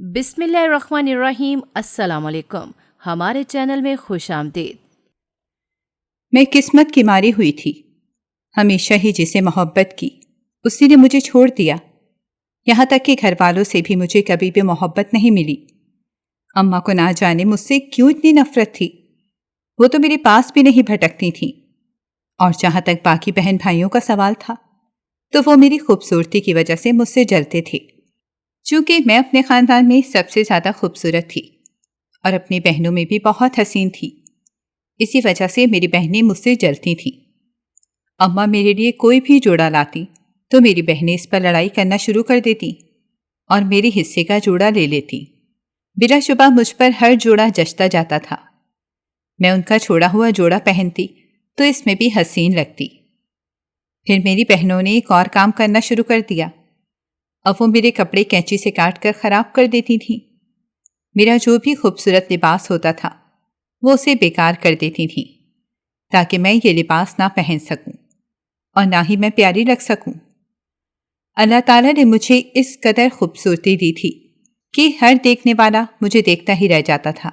بسم اللہ الرحمن الرحیم۔ السلام علیکم، ہمارے چینل میں خوش آمدید۔ میں قسمت کی ماری ہوئی تھی، ہمیشہ ہی جسے محبت کی اسی نے مجھے چھوڑ دیا۔ یہاں تک کہ گھر والوں سے بھی مجھے کبھی بھی محبت نہیں ملی۔ اماں کو نہ جانے مجھ سے کیوں اتنی نفرت تھی، وہ تو میرے پاس بھی نہیں بھٹکتی تھیں۔ اور جہاں تک باقی بہن بھائیوں کا سوال تھا تو وہ میری خوبصورتی کی وجہ سے مجھ سے جلتے تھے، چونکہ میں اپنے خاندان میں سب سے زیادہ خوبصورت تھی اور اپنی بہنوں میں بھی بہت حسین تھی۔ اسی وجہ سے میری بہنیں مجھ سے جلتی تھیں۔ اماں میرے لیے کوئی بھی جوڑا لاتی تو میری بہنیں اس پر لڑائی کرنا شروع کر دیتی اور میرے حصے کا جوڑا لے لیتی۔ بلا شبہ مجھ پر ہر جوڑا جچتا جاتا تھا۔ میں ان کا چھوڑا ہوا جوڑا پہنتی تو اس میں بھی حسین لگتی۔ پھر میری بہنوں نے ایک اور کام کرنا شروع کر دیا۔ اب وہ میرے کپڑے کینچی سے کاٹ کر خراب کر دیتی تھیں۔ میرا جو بھی خوبصورت لباس ہوتا تھا وہ اسے بیکار کر دیتی تھیں تاکہ میں یہ لباس نہ پہن سکوں اور نہ ہی میں پیاری لگ سکوں۔ اللہ تعالیٰ نے مجھے اس قدر خوبصورتی دی تھی کہ ہر دیکھنے والا مجھے دیکھتا ہی رہ جاتا تھا۔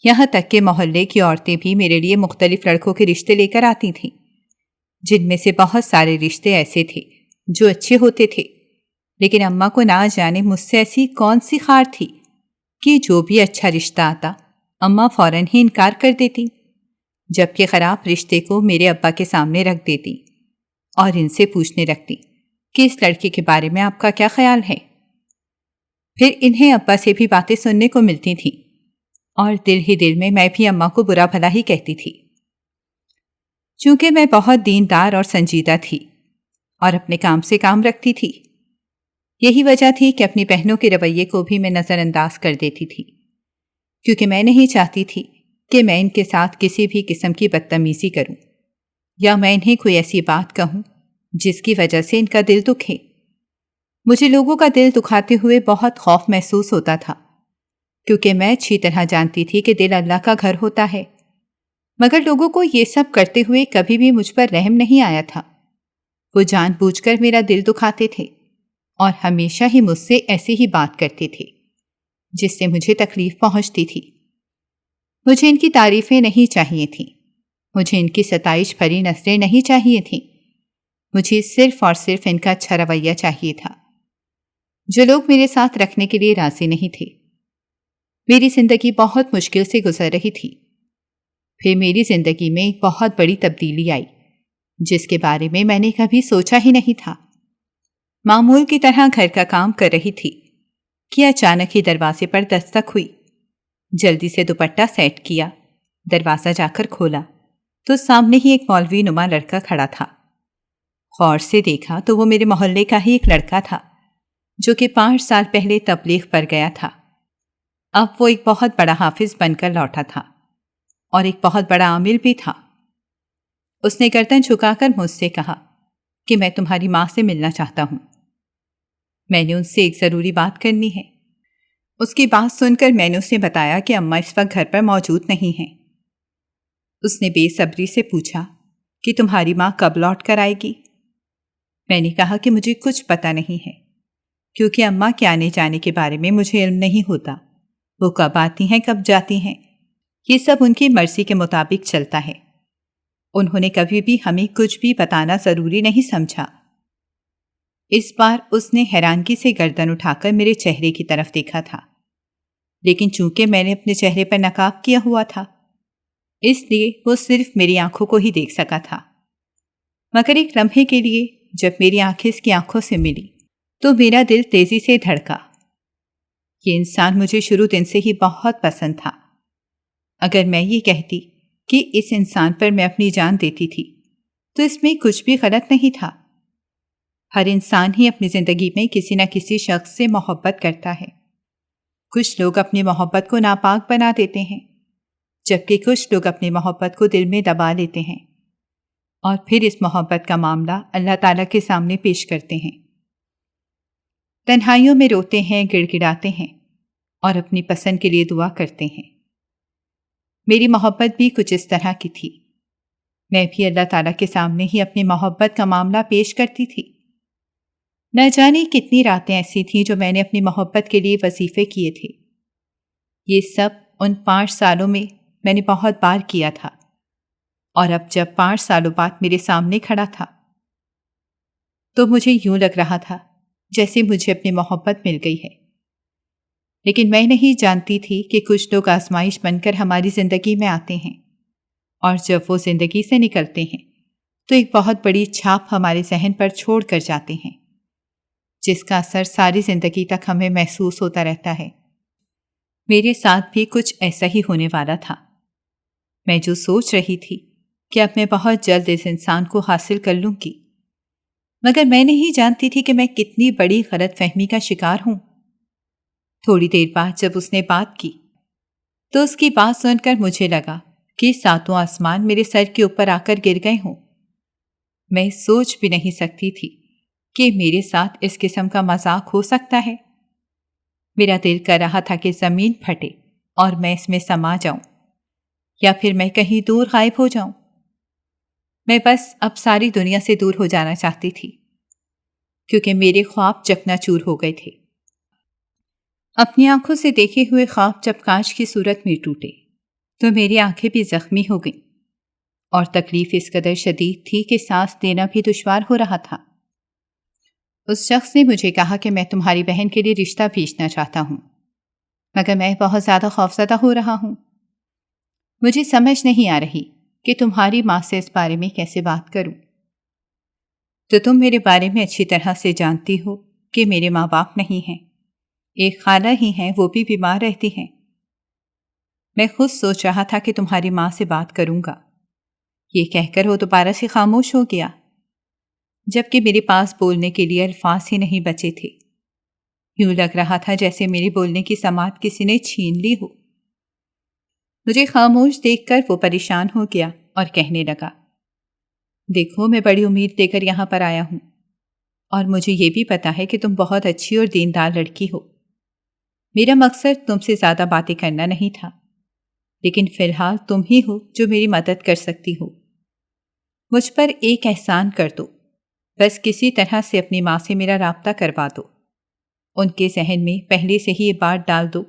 یہاں تک کہ محلے کی عورتیں بھی میرے لیے مختلف لڑکوں کے رشتے لے کر آتی تھیں، جن میں سے بہت سارے رشتے ایسے تھے جو اچھے ہوتے تھے، لیکن اماں کو نہ جانے مجھ سے ایسی کون سی خار تھی کہ جو بھی اچھا رشتہ آتا اماں فوراً ہی انکار کر دیتی، جبکہ خراب رشتے کو میرے ابا کے سامنے رکھ دیتی اور ان سے پوچھنے لگتی کہ اس لڑکے کے بارے میں آپ کا کیا خیال ہے۔ پھر انہیں ابا سے بھی باتیں سننے کو ملتی تھیں اور دل ہی دل میں بھی اماں کو برا بھلا ہی کہتی تھی۔ چونکہ میں بہت دیندار اور سنجیدہ تھی اور اپنے کام سے کام رکھتی تھی، یہی وجہ تھی کہ اپنی بہنوں کے رویے کو بھی میں نظر انداز کر دیتی تھی، کیونکہ میں نہیں چاہتی تھی کہ میں ان کے ساتھ کسی بھی قسم کی بدتمیزی کروں یا میں انہیں کوئی ایسی بات کہوں جس کی وجہ سے ان کا دل دکھے۔ مجھے لوگوں کا دل دکھاتے ہوئے بہت خوف محسوس ہوتا تھا، کیونکہ میں اچھی طرح جانتی تھی کہ دل اللہ کا گھر ہوتا ہے، مگر لوگوں کو یہ سب کرتے ہوئے کبھی بھی مجھ پر رحم نہیں آیا تھا۔ وہ جان بوجھ کر میرا دل دکھاتے تھے اور ہمیشہ ہی مجھ سے ایسی ہی بات کرتے تھے جس سے مجھے تکلیف پہنچتی تھی۔ مجھے ان کی تعریفیں نہیں چاہیے تھیں، مجھے ان کی ستائش بھری نظریں نہیں چاہیے تھیں، مجھے صرف اور صرف ان کا اچھا رویہ چاہیے تھا جو لوگ میرے ساتھ رکھنے کے لیے راضی نہیں تھے۔ میری زندگی بہت مشکل سے گزر رہی تھی۔ پھر میری زندگی میں ایک بہت بڑی تبدیلی آئی جس کے بارے میں نے کبھی سوچا ہی نہیں تھا۔ معمول کی طرح گھر کا کام کر رہی تھی کہ اچانک ہی دروازے پر دستک ہوئی۔ جلدی سے دوپٹہ سیٹ کیا، دروازہ جا کر کھولا تو سامنے ہی ایک مولوی نما لڑکا کھڑا تھا۔ غور سے دیکھا تو وہ میرے محلے کا ہی ایک لڑکا تھا جو کہ 5 سال پہلے تبلیغ پر گیا تھا۔ اب وہ ایک بہت بڑا حافظ بن کر لوٹا تھا اور ایک بہت بڑا عامل بھی تھا۔ اس نے گردن جھکا کر مجھ سے کہا کہ میں تمہاری ماں سے ملنا چاہتا ہوں، میں نے ان سے ایک ضروری بات کرنی ہے۔ اس کی بات سن کر میں نے اسے بتایا کہ اماں اس وقت گھر پر موجود نہیں ہیں۔ اس نے بے صبری سے پوچھا کہ تمہاری ماں کب لوٹ کر آئے گی؟ میں نے کہا کہ مجھے کچھ پتہ نہیں ہے، کیونکہ اماں کے آنے جانے کے بارے میں مجھے علم نہیں ہوتا۔ وہ کب آتی ہیں کب جاتی ہیں یہ سب ان کی مرضی کے مطابق چلتا ہے۔ انہوں نے کبھی بھی ہمیں کچھ بھی بتانا ضروری نہیں سمجھا۔ اس بار اس نے حیرانگی سے گردن اٹھا کر میرے چہرے کی طرف دیکھا تھا، لیکن چونکہ میں نے اپنے چہرے پر نقاب کیا ہوا تھا اس لیے وہ صرف میری آنکھوں کو ہی دیکھ سکا تھا۔ مگر ایک لمحے کے لیے جب میری آنکھیں اس کی آنکھوں سے ملی تو میرا دل تیزی سے دھڑکا۔ یہ انسان مجھے شروع دن سے ہی بہت پسند تھا۔ اگر میں یہ کہتی کہ اس انسان پر میں اپنی جان دیتی تھی تو اس میں کچھ بھی غلط نہیں تھا۔ ہر انسان ہی اپنی زندگی میں کسی نہ کسی شخص سے محبت کرتا ہے۔ کچھ لوگ اپنی محبت کو ناپاک بنا دیتے ہیں، جبکہ کچھ لوگ اپنی محبت کو دل میں دبا لیتے ہیں اور پھر اس محبت کا معاملہ اللہ تعالیٰ کے سامنے پیش کرتے ہیں۔ تنہائیوں میں روتے ہیں، گڑ گڑاتے ہیں اور اپنی پسند کے لیے دعا کرتے ہیں۔ میری محبت بھی کچھ اس طرح کی تھی۔ میں بھی اللہ تعالیٰ کے سامنے ہی اپنی محبت کا معاملہ پیش کرتی تھی۔ نہ جانے کتنی راتیں ایسی تھیں جو میں نے اپنی محبت کے لیے وظیفے کیے تھے۔ یہ سب ان 5 سالوں میں نے بہت بار کیا تھا، اور اب جب 5 سالوں بعد میرے سامنے کھڑا تھا تو مجھے یوں لگ رہا تھا جیسے مجھے اپنی محبت مل گئی ہے۔ لیکن میں نہیں جانتی تھی کہ کچھ لوگ آزمائش بن کر ہماری زندگی میں آتے ہیں، اور جب وہ زندگی سے نکلتے ہیں تو ایک بہت بڑی چھاپ ہمارے ذہن پر چھوڑ کر جاتے ہیں، جس کا اثر ساری زندگی تک ہمیں محسوس ہوتا رہتا ہے۔ میرے ساتھ بھی کچھ ایسا ہی ہونے والا تھا۔ میں جو سوچ رہی تھی کہ اب میں بہت جلد اس انسان کو حاصل کر لوں گی، مگر میں نہیں جانتی تھی کہ میں کتنی بڑی غلط فہمی کا شکار ہوں۔ تھوڑی دیر بعد جب اس نے بات کی تو اس کی بات سن کر مجھے لگا کہ 7 آسمان میرے سر کے اوپر آ کر گر گئے ہوں۔ میں سوچ بھی نہیں سکتی تھی کہ میرے ساتھ اس قسم کا مذاق ہو سکتا ہے۔ میرا دل کر رہا تھا کہ زمین پھٹے اور میں اس میں سما جاؤں، یا پھر میں کہیں دور غائب ہو جاؤں۔ میں بس اب ساری دنیا سے دور ہو جانا چاہتی تھی، کیونکہ میرے خواب چکنا چور ہو گئے تھے۔ اپنی آنکھوں سے دیکھے ہوئے خواب جب کانچ کی صورت میں ٹوٹے تو میری آنکھیں بھی زخمی ہو گئیں، اور تکلیف اس قدر شدید تھی کہ سانس لینا بھی دشوار ہو رہا تھا۔ اس شخص نے مجھے کہا کہ میں تمہاری بہن کے لیے رشتہ بھیجنا چاہتا ہوں، مگر میں بہت زیادہ خوفزدہ ہو رہا ہوں۔ مجھے سمجھ نہیں آ رہی کہ تمہاری ماں سے اس بارے میں کیسے بات کروں۔ تو تم میرے بارے میں اچھی طرح سے جانتی ہو کہ میرے ماں باپ نہیں ہیں، ایک خالہ ہی ہیں، وہ بھی بیمار رہتی ہیں۔ میں خود سوچ رہا تھا کہ تمہاری ماں سے بات کروں گا، یہ کہہ کر وہ دوبارہ سے خاموش ہو گیا، جبکہ میرے پاس بولنے کے لیے الفاظ ہی نہیں بچے تھے۔ یوں لگ رہا تھا جیسے میرے بولنے کی سماعت کسی نے چھین لی ہو۔ مجھے خاموش دیکھ کر وہ پریشان ہو گیا اور کہنے لگا، دیکھو میں بڑی امید لے کر یہاں پر آیا ہوں، اور مجھے یہ بھی پتا ہے کہ تم بہت اچھی اور دیندار لڑکی ہو۔ میرا مقصد تم سے زیادہ باتیں کرنا نہیں تھا، لیکن فی الحال تم ہی ہو جو میری مدد کر سکتی ہو۔ مجھ پر ایک احسان کر دو، بس کسی طرح سے اپنی ماں سے میرا رابطہ کروا دو۔ ان کے ذہن میں پہلے سے ہی یہ بات ڈال دو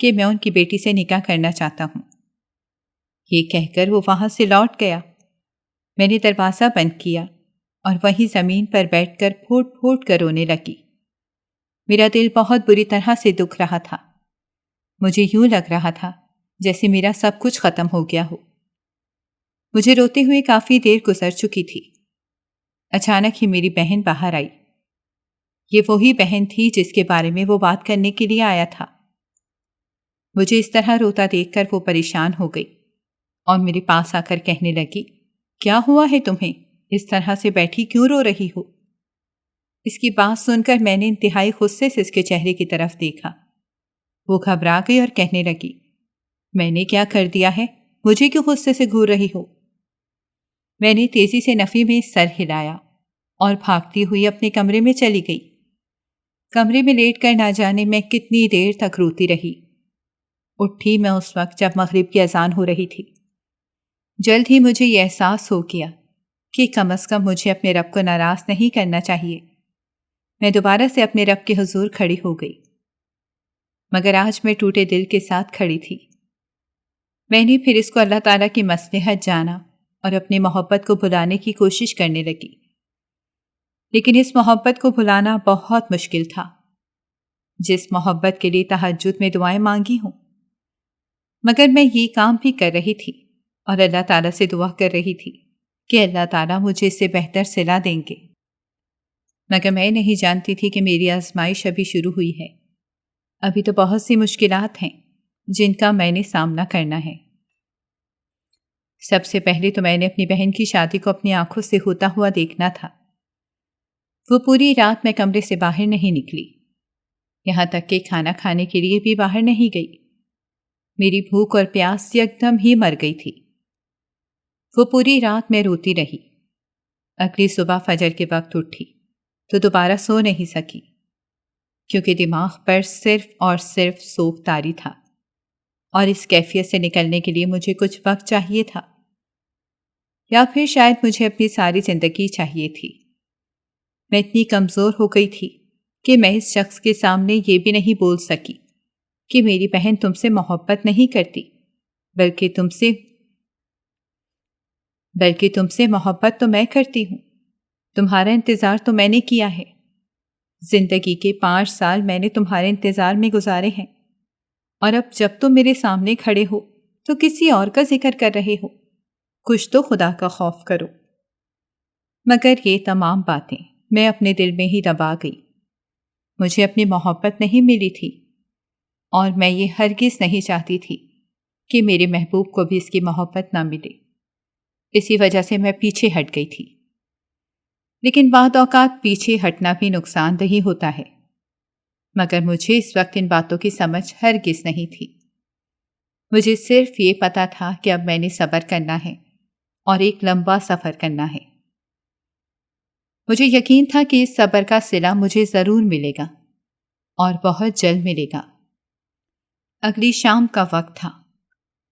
کہ میں ان کی بیٹی سے نکاح کرنا چاہتا ہوں۔ یہ کہہ کر وہ وہاں سے لوٹ گیا۔ میں نے دروازہ بند کیا اور وہیں زمین پر بیٹھ کر پھوٹ پھوٹ کر رونے لگی۔ میرا دل بہت بری طرح سے دکھ رہا تھا۔ مجھے یوں لگ رہا تھا جیسے میرا سب کچھ ختم ہو گیا ہو۔ مجھے روتے ہوئے کافی دیر گزر چکی تھی۔ اچانک ہی میری بہن باہر آئی۔ یہ وہی بہن تھی جس کے بارے میں وہ بات کرنے کے لیے آیا تھا۔ مجھے اس طرح روتا دیکھ کر وہ پریشان ہو گئی اور میرے پاس آ کر کہنے لگی، کیا ہوا ہے تمہیں؟ اس طرح سے بیٹھی کیوں رو رہی ہو؟ اس کی بات سن کر میں نے انتہائی غصے سے اس کے چہرے کی طرف دیکھا۔ وہ گھبرا گئی اور کہنے لگی، میں نے کیا کر دیا ہے؟ مجھے کیوں غصے سے گھور رہی ہو؟ میں نے تیزی سے نفی میں سر ہلایا اور بھاگتی ہوئی اپنے کمرے میں چلی گئی۔ کمرے میں لیٹ کر نہ جانے میں کتنی دیر تک روتی رہی۔ اٹھی میں اس وقت جب مغرب کی اذان ہو رہی تھی۔ جلد ہی مجھے یہ احساس ہو گیا کہ کم از کم مجھے اپنے رب کو ناراض نہیں کرنا چاہیے۔ میں دوبارہ سے اپنے رب کے حضور کھڑی ہو گئی، مگر آج میں ٹوٹے دل کے ساتھ کھڑی تھی۔ میں نے پھر اس کو اللہ تعالیٰ کی مصلحت جانا اور اپنی محبت کو بھلانے کی کوشش کرنے لگی، لیکن اس محبت کو بھلانا بہت مشکل تھا، جس محبت کے لیے تہجد میں دعائیں مانگی ہوں۔ مگر میں یہ کام بھی کر رہی تھی اور اللہ تعالیٰ سے دعا کر رہی تھی کہ اللہ تعالیٰ مجھے اس سے بہتر صلہ دیں گے، مگر میں نہیں جانتی تھی کہ میری آزمائش ابھی شروع ہوئی ہے۔ ابھی تو بہت سی مشکلات ہیں جن کا میں نے سامنا کرنا ہے۔ سب سے پہلے تو میں نے اپنی بہن کی شادی کو اپنی آنکھوں سے ہوتا ہوا دیکھنا تھا۔ وہ پوری رات میں کمرے سے باہر نہیں نکلی، یہاں تک کہ کھانا کھانے کے لیے بھی باہر نہیں گئی۔ میری بھوک اور پیاس یکدم ہی مر گئی تھی۔ وہ پوری رات میں روتی رہی۔ اگلی صبح فجر کے وقت اٹھی تو دوبارہ سو نہیں سکی، کیونکہ دماغ پر صرف اور صرف سوگ طاری تھا، اور اس کیفیت سے نکلنے کے لیے مجھے کچھ وقت چاہیے تھا، یا پھر شاید مجھے اپنی ساری زندگی چاہیے تھی۔ میں اتنی کمزور ہو گئی تھی کہ میں اس شخص کے سامنے یہ بھی نہیں بول سکی کہ میری بہن تم سے محبت نہیں کرتی، بلکہ تم سے محبت تو میں کرتی ہوں۔ تمہارا انتظار تو میں نے کیا ہے۔ زندگی کے 5 سال میں نے تمہارے انتظار میں گزارے ہیں، اور اب جب تم میرے سامنے کھڑے ہو تو کسی اور کا ذکر کر رہے ہو۔ کچھ تو خدا کا خوف کرو۔ مگر یہ تمام باتیں میں اپنے دل میں ہی دبا گئی۔ مجھے اپنی محبت نہیں ملی تھی، اور میں یہ ہرگز نہیں چاہتی تھی کہ میرے محبوب کو بھی اس کی محبت نہ ملے۔ اسی وجہ سے میں پیچھے ہٹ گئی تھی۔ لیکن بعض اوقات پیچھے ہٹنا بھی نقصان دہ ہوتا ہے، مگر مجھے اس وقت ان باتوں کی سمجھ ہرگز نہیں تھی۔ مجھے صرف یہ پتا تھا کہ اب میں نے صبر کرنا ہے اور ایک لمبا سفر کرنا ہے۔ مجھے یقین تھا کہ اس صبر کا صلہ مجھے ضرور ملے گا، اور بہت جلد ملے گا۔ اگلی شام کا وقت تھا۔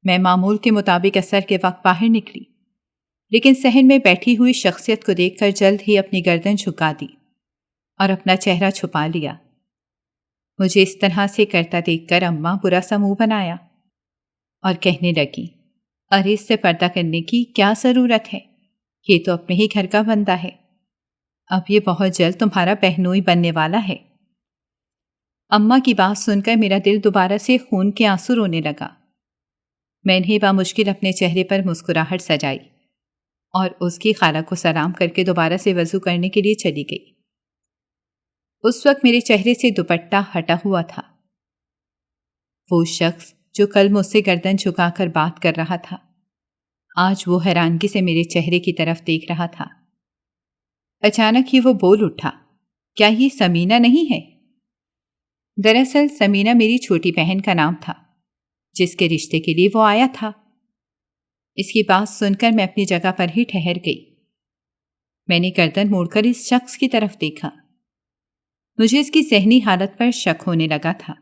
میں معمول کے مطابق عصر کے وقت باہر نکلی، لیکن صحن میں بیٹھی ہوئی شخصیت کو دیکھ کر جلد ہی اپنی گردن جھکا دی اور اپنا چہرہ چھپا لیا۔ مجھے اس طرح سے کرتا دیکھ کر اماں برا سا منہ بنایا اور کہنے لگی، ارے اس سے پردہ کرنے کی کیا ضرورت ہے؟ یہ تو اپنے ہی گھر کا بندہ ہے۔ اب یہ بہت جلد تمہارا بہنوئی بننے والا ہے۔ اماں کی بات سن کر میرا دل دوبارہ سے خون کے آنسو رونے لگا۔ میں نے بامشکل اپنے چہرے پر مسکراہٹ سجائی اور اس کی خالہ کو سلام کر کے دوبارہ سے وضو کرنے کے لیے چلی گئی۔ اس وقت میرے چہرے سے دوپٹہ ہٹا ہوا تھا۔ وہ شخص جو کل مجھ سے گردن جھکا کر بات کر رہا تھا، آج وہ حیرانگی سے میرے چہرے کی طرف دیکھ رہا تھا۔ اچانک ہی وہ بول اٹھا، کیا یہ سمینہ نہیں ہے؟ دراصل سمینہ میری چھوٹی بہن کا نام تھا، جس کے رشتے کے لیے وہ آیا تھا۔ اس کی بات سن کر میں اپنی جگہ پر ہی ٹھہر گئی۔ میں نے گردن موڑ کر اس شخص کی طرف دیکھا۔ مجھے اس کی ذہنی حالت پر شک ہونے لگا تھا۔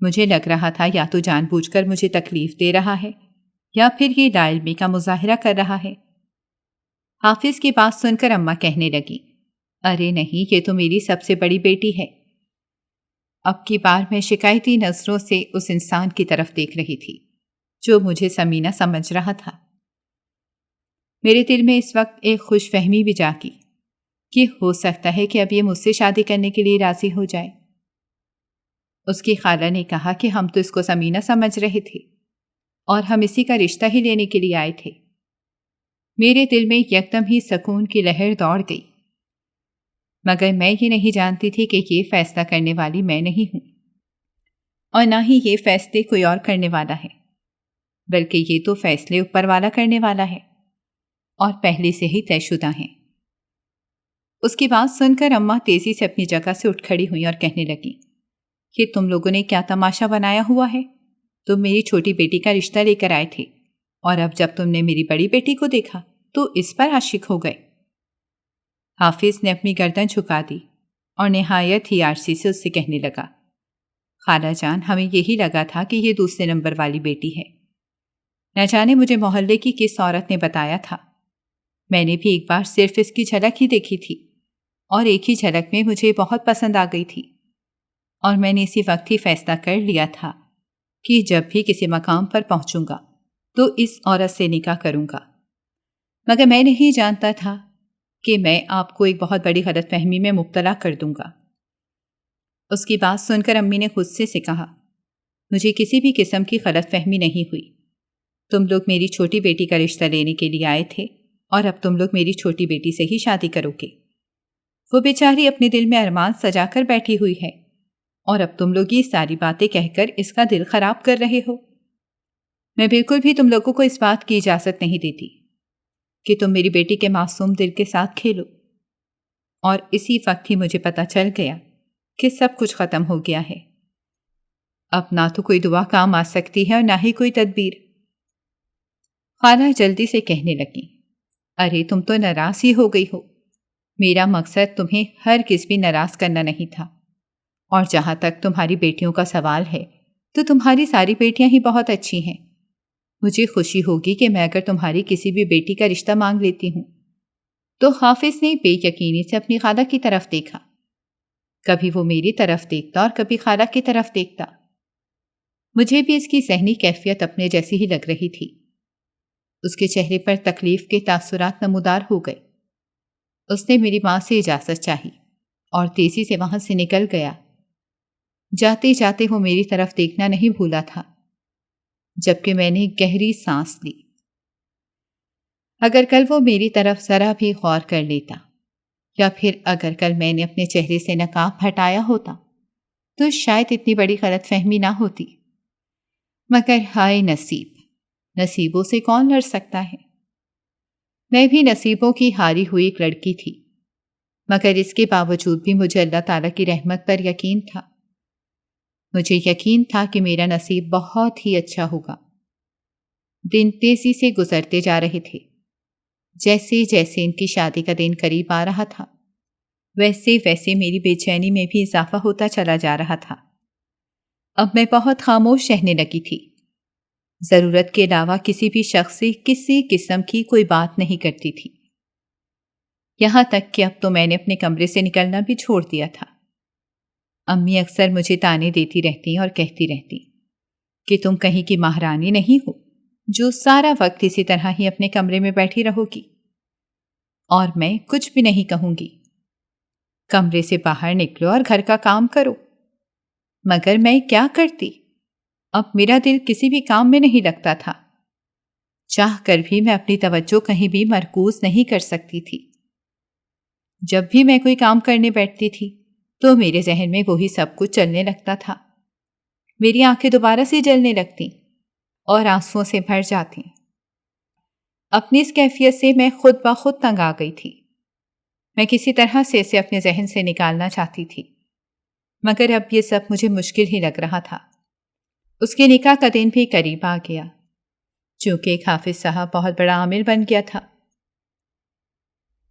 مجھے لگ رہا تھا یا تو جان بوجھ کر مجھے تکلیف دے رہا ہے یا پھر یہ لا علمی کا مظاہرہ کر رہا ہے۔ حافظ کی بات سن کر اماں کہنے لگی، ارے نہیں، یہ تو میری سب سے بڑی بیٹی ہے۔ اب کی بار میں شکایتی نظروں سے اس انسان کی طرف دیکھ رہی تھی جو مجھے سمینہ سمجھ رہا تھا۔ میرے دل میں اس وقت ایک خوش فہمی بھی جاگی کہ ہو سکتا ہے کہ اب یہ مجھ سے شادی کرنے کے لیے راضی ہو جائے۔ اس کی خالہ نے کہا کہ ہم تو اس کو سمینہ سمجھ رہے تھے اور ہم اسی کا رشتہ ہی لینے کے لیے آئے تھے۔ میرے دل میں یکدم ہی سکون کی لہر دوڑ گئی، مگر میں یہ نہیں جانتی تھی کہ یہ فیصلہ کرنے والی میں نہیں ہوں، اور نہ ہی یہ فیصلے کوئی اور کرنے والا ہے، بلکہ یہ تو فیصلے اوپر والا کرنے والا ہے اور پہلے سے ہی طے شدہ ہیں۔ اس کی بات سن کر اماں تیزی سے اپنی جگہ سے اٹھ کھڑی ہوئی اور کہنے لگی، کہ تم لوگوں نے کیا تماشا بنایا ہوا ہے؟ تم میری چھوٹی بیٹی کا رشتہ لے کر آئے تھے، اور اب جب تم نے میری بڑی بیٹی کو دیکھا تو اس پر عاشق ہو گئے۔ حافظ نے اپنی گردن جھکا دی اور نہایت ہی عاجزی سے اس سے کہنے لگا، خالہ جان، ہمیں یہی لگا تھا کہ یہ دوسرے نمبر والی بیٹی ہے۔ نہ جانے مجھے محلے کی کس عورت نے بتایا تھا۔ میں نے بھی ایک بار صرف اس کی جھلک ہی دیکھی تھی، اور ایک ہی جھلک میں مجھے بہت پسند آ گئی تھی، اور میں نے اسی وقت ہی فیصلہ کر لیا تھا کہ جب بھی کسی مقام پر پہنچوں گا تو اس عورت سے نکاح کروں گا۔ مگر میں نہیں جانتا تھا کہ میں آپ کو ایک بہت بڑی غلط فہمی میں مبتلا کر دوں گا۔ اس کی بات سن کر امی نے غصے سے کہا، مجھے کسی بھی قسم کی غلط فہمی نہیں ہوئی۔ تم لوگ میری چھوٹی بیٹی کا رشتہ لینے کے لیے آئے تھے، اور اب تم لوگ میری چھوٹی بیٹی سے ہی شادی کرو گے۔ وہ بیچاری اپنے دل میں ارمان سجا کر بیٹھی ہوئی ہے، اور اب تم لوگ یہ ساری باتیں کہہ کر اس کا دل خراب کر رہے ہو۔ میں بالکل بھی تم لوگوں کو اس بات کی اجازت نہیں دیتی کہ تم میری بیٹی کے معصوم دل کے ساتھ کھیلو۔ اور اسی وقت ہی مجھے پتہ چل گیا کہ سب کچھ ختم ہو گیا ہے۔ اب نہ تو کوئی دعا کام آ سکتی ہے اور نہ ہی کوئی تدبیر۔ خالہ جلدی سے کہنے لگی، ارے تم تو ناراض ہی ہو گئی ہو۔ میرا مقصد تمہیں ہرگز بھی ناراض کرنا نہیں تھا، اور جہاں تک تمہاری بیٹیوں کا سوال ہے تو تمہاری ساری بیٹیاں ہی بہت اچھی ہیں۔ مجھے خوشی ہوگی کہ میں اگر تمہاری کسی بھی بیٹی کا رشتہ مانگ لیتی ہوں تو حافظ نے بے یقینی سے اپنی خالہ کی طرف دیکھا۔ کبھی وہ میری طرف دیکھتا اور کبھی خالہ کی طرف دیکھتا۔ مجھے بھی اس کی ذہنی کیفیت اپنے جیسی ہی لگ رہی تھی۔ اس کے چہرے پر تکلیف کے تاثرات نمودار ہو گئے۔ اس نے میری ماں سے اجازت چاہی اور تیزی سے وہاں سے نکل گیا۔ جاتے جاتے وہ میری طرف دیکھنا نہیں بھولا تھا، جبکہ میں نے گہری سانس لی۔ اگر کل وہ میری طرف ذرا بھی غور کر لیتا، یا پھر اگر کل میں نے اپنے چہرے سے نقاب ہٹایا ہوتا تو شاید اتنی بڑی غلط فہمی نہ ہوتی۔ مگر ہائے نصیب، نصیبوں سے کون لڑ سکتا ہے؟ میں بھی نصیبوں کی ہاری ہوئی ایک لڑکی تھی، مگر اس کے باوجود بھی مجھے اللہ تعالیٰ کی رحمت پر یقین تھا۔ مجھے یقین تھا کہ میرا نصیب بہت ہی اچھا ہوگا۔ دن تیزی سے گزرتے جا رہے تھے۔ جیسے جیسے ان کی شادی کا دن قریب آ رہا تھا، ویسے ویسے میری بے چینی میں بھی اضافہ ہوتا چلا جا رہا تھا۔ اب میں بہت خاموش رہنے لگی تھی۔ ضرورت کے علاوہ کسی بھی شخص سے کسی قسم کی کوئی بات نہیں کرتی تھی۔ یہاں تک کہ اب تو میں نے اپنے کمرے سے نکلنا بھی چھوڑ دیا تھا۔ امی اکثر مجھے تانے دیتی رہتی اور کہتی رہتی کہ تم کہیں کی مہارانی نہیں ہو جو سارا وقت اسی طرح ہی اپنے کمرے میں بیٹھی رہو گی۔ اور میں کچھ بھی نہیں کہوں گی، کمرے سے باہر نکلو اور گھر کا کام کرو۔ مگر میں کیا کرتی؟ اب میرا دل کسی بھی کام میں نہیں لگتا تھا۔ چاہ کر بھی میں اپنی توجہ کہیں بھی مرکوز نہیں کر سکتی تھی۔ جب بھی میں کوئی کام کرنے بیٹھتی تھی تو میرے ذہن میں وہی سب کچھ چلنے لگتا تھا۔ میری آنکھیں دوبارہ سے جلنے لگتیں اور آنسوؤں سے بھر جاتی۔ اپنی اس کیفیت سے میں خود بخود تنگ آ گئی تھی۔ میں کسی طرح سے اسے اپنے ذہن سے نکالنا چاہتی تھی، مگر اب یہ سب مجھے مشکل ہی لگ رہا تھا۔ اس کے نکاح کا دن بھی قریب آ گیا، چونکہ ایک حافظ صاحب بہت بڑا عامل بن گیا تھا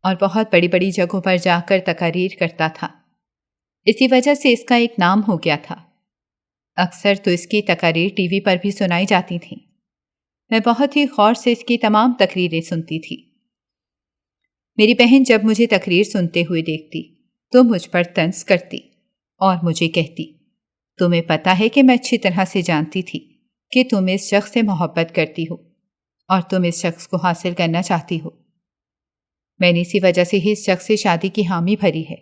اور بہت بڑی بڑی جگہوں پر جا کر تقاریر کرتا تھا۔ اسی وجہ سے اس کا ایک نام ہو گیا تھا۔ اکثر تو اس کی تقاریر ٹی وی پر بھی سنائی جاتی تھیں۔ میں بہت ہی غور سے اس کی تمام تقریریں سنتی تھی۔ میری بہن جب مجھے تقریر سنتے ہوئے دیکھتی تو مجھ پر طنز کرتی اور مجھے کہتی، تمہیں پتہ ہے کہ میں اچھی طرح سے جانتی تھی کہ تم اس شخص سے محبت کرتی ہو اور تم اس شخص کو حاصل کرنا چاہتی ہو۔ میں نے اسی وجہ سے ہی اس شخص سے شادی کی حامی بھری ہے،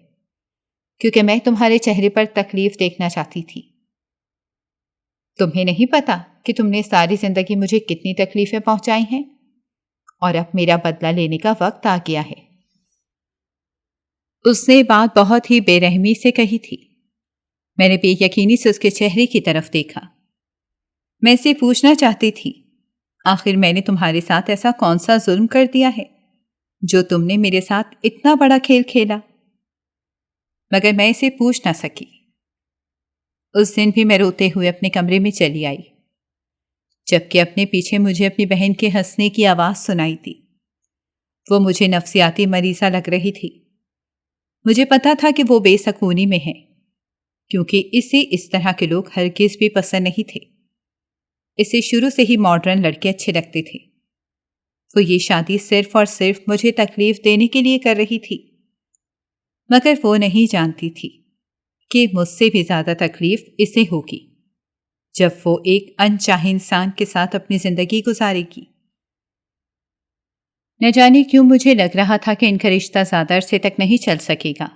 کیونکہ میں تمہارے چہرے پر تکلیف دیکھنا چاہتی تھی۔ تمہیں نہیں پتا کہ تم نے ساری زندگی مجھے کتنی تکلیفیں پہنچائی ہیں، اور اب میرا بدلہ لینے کا وقت آ گیا ہے۔ اس نے بات بہت ہی بے رحمی سے کہی تھی۔ میں نے بے یقینی سے اس کے چہرے کی طرف دیکھا۔ میں اسے پوچھنا چاہتی تھی، آخر میں نے تمہارے ساتھ ایسا کون سا ظلم کر دیا ہے جو تم نے میرے ساتھ اتنا بڑا کھیل کھیلا؟ مگر میں اسے پوچھ نہ سکی۔ اس دن بھی میں روتے ہوئے اپنے کمرے میں چلی آئی، جبکہ اپنے پیچھے مجھے اپنی بہن کے ہنسنے کی آواز سنائی تھی۔ وہ مجھے نفسیاتی مریضہ لگ رہی تھی۔ مجھے پتا تھا کہ وہ بے سکونی میں ہے، کیونکہ اسے اس طرح کے لوگ ہرگز بھی پسند نہیں تھے۔ اسے شروع سے ہی ماڈرن لڑکے اچھے لگتے تھے۔ وہ یہ شادی صرف اور صرف مجھے تکلیف دینے کے لیے کر رہی تھی، مگر وہ نہیں جانتی تھی کہ مجھ سے بھی زیادہ تکلیف اسے ہوگی جب وہ ایک انچاہے انسان کے ساتھ اپنی زندگی گزارے گی۔ نہ جانے کیوں مجھے لگ رہا تھا کہ ان کا رشتہ زیادہ عرصے تک نہیں چل سکے گا۔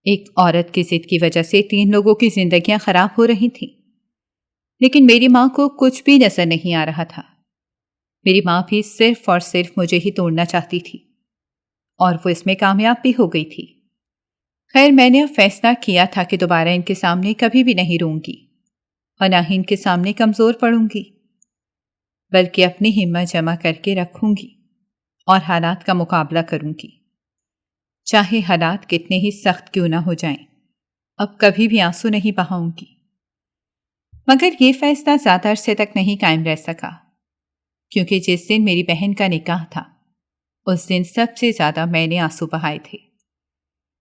ایک عورت کی ضد کی وجہ سے 3 لوگوں کی زندگیاں خراب ہو رہی تھیں، لیکن میری ماں کو کچھ بھی نظر نہیں آ رہا تھا۔ میری ماں بھی صرف اور صرف مجھے ہی توڑنا چاہتی تھی، اور وہ اس میں کامیاب بھی ہو گئی تھی۔ خیر، میں نے اب فیصلہ کیا تھا کہ دوبارہ ان کے سامنے کبھی بھی نہیں روں گی اور نہ ہی ان کے سامنے کمزور پڑوں گی، بلکہ اپنی ہمت جمع کر کے رکھوں گی اور حالات کا مقابلہ کروں گی، چاہے حالات کتنے ہی سخت کیوں نہ ہو جائیں۔ اب کبھی بھی آنسو نہیں بہاؤں گی۔ مگر یہ فیصلہ زیادہ عرصے تک نہیں قائم رہ سکا، کیونکہ جس دن میری بہن کا نکاح تھا اس دن سب سے زیادہ میں نے آنسو بہائے تھے۔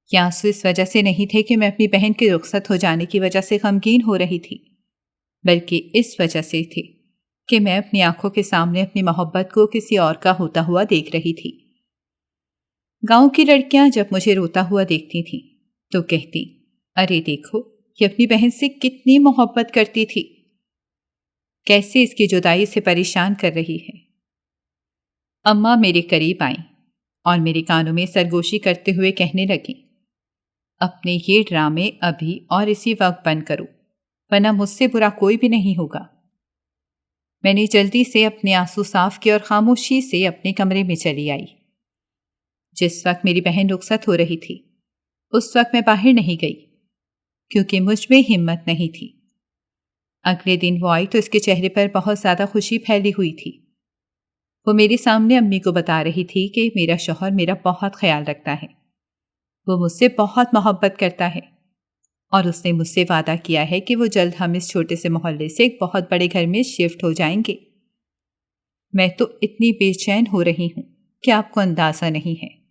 یہ آنسو اس وجہ سے نہیں تھے کہ میں اپنی بہن کے رخصت ہو جانے کی وجہ سے غمگین ہو رہی تھی، بلکہ اس وجہ سے تھے کہ میں اپنی آنکھوں کے سامنے اپنی محبت کو کسی اور کا ہوتا ہوا دیکھ رہی تھی۔ گاؤں کی لڑکیاں جب مجھے روتا ہوا دیکھتی تھیں تو کہتی، ارے دیکھو یہ اپنی بہن سے کتنی محبت کرتی تھی، کیسے اس کی جدائی سے پریشان کر رہی ہے۔ اماں میرے قریب آئیں اور میرے کانوں میں سرگوشی کرتے ہوئے کہنے لگیں، اپنے یہ ڈرامے ابھی اور اسی وقت بند کرو، ورنہ مجھ سے برا کوئی بھی نہیں ہوگا۔ میں نے جلدی سے اپنے آنسو صاف کیے اور خاموشی سے اپنے کمرے میں چلی آئی۔ جس وقت میری بہن رخصت ہو رہی تھی اس وقت میں باہر نہیں گئی کیونکہ مجھ میں ہمت نہیں تھی۔ اگلے دن وہ آئی تو اس کے چہرے پر بہت زیادہ خوشی پھیلی ہوئی تھی۔ وہ میرے سامنے امی کو بتا رہی تھی کہ میرا شوہر میرا بہت خیال رکھتا ہے، وہ مجھ سے بہت محبت کرتا ہے اور اس نے مجھ سے وعدہ کیا ہے کہ وہ جلد ہم اس چھوٹے سے محلے سے ایک بہت بڑے گھر میں شفٹ ہو جائیں گے۔ میں تو اتنی بے چین ہو رہی ہوں کہ آپ کو اندازہ نہیں ہے۔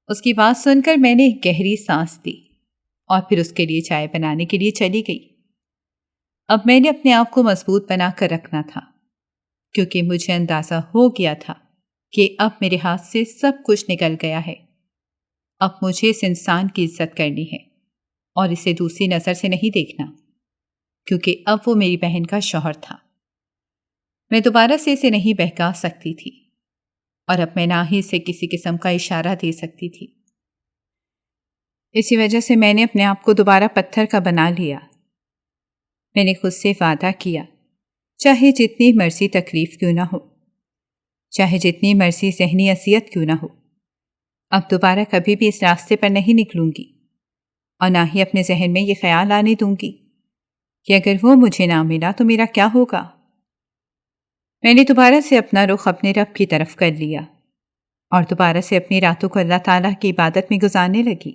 اس کی بات سن کر میں نے ایک گہری سانس دی اور پھر اس کے لیے چائے بنانے کے لیے چلی گئی۔ اب میں نے اپنے آپ کو مضبوط بنا کر رکھنا تھا کیونکہ مجھے اندازہ ہو گیا تھا کہ اب میرے ہاتھ سے سب کچھ نکل گیا ہے۔ اب مجھے اس انسان کی عزت کرنی ہے اور اسے دوسری نظر سے نہیں دیکھنا کیونکہ اب وہ میری بہن کا شوہر تھا۔ میں دوبارہ سے اسے نہیں بہکا سکتی تھی اور اب میں نہ ہی سے کسی قسم کا اشارہ دے سکتی تھی۔ اسی وجہ سے میں نے اپنے آپ کو دوبارہ پتھر کا بنا لیا۔ میں نے خود سے وعدہ کیا، چاہے جتنی مرضی تکلیف کیوں نہ ہو، چاہے جتنی مرضی ذہنی اذیت کیوں نہ ہو، اب دوبارہ کبھی بھی اس راستے پر نہیں نکلوں گی اور نہ ہی اپنے ذہن میں یہ خیال آنے دوں گی کہ اگر وہ مجھے نہ ملا تو میرا کیا ہوگا۔ میں نے دوبارہ سے اپنا رخ اپنے رب کی طرف کر لیا اور دوبارہ سے اپنی راتوں کو اللہ تعالیٰ کی عبادت میں گزارنے لگی۔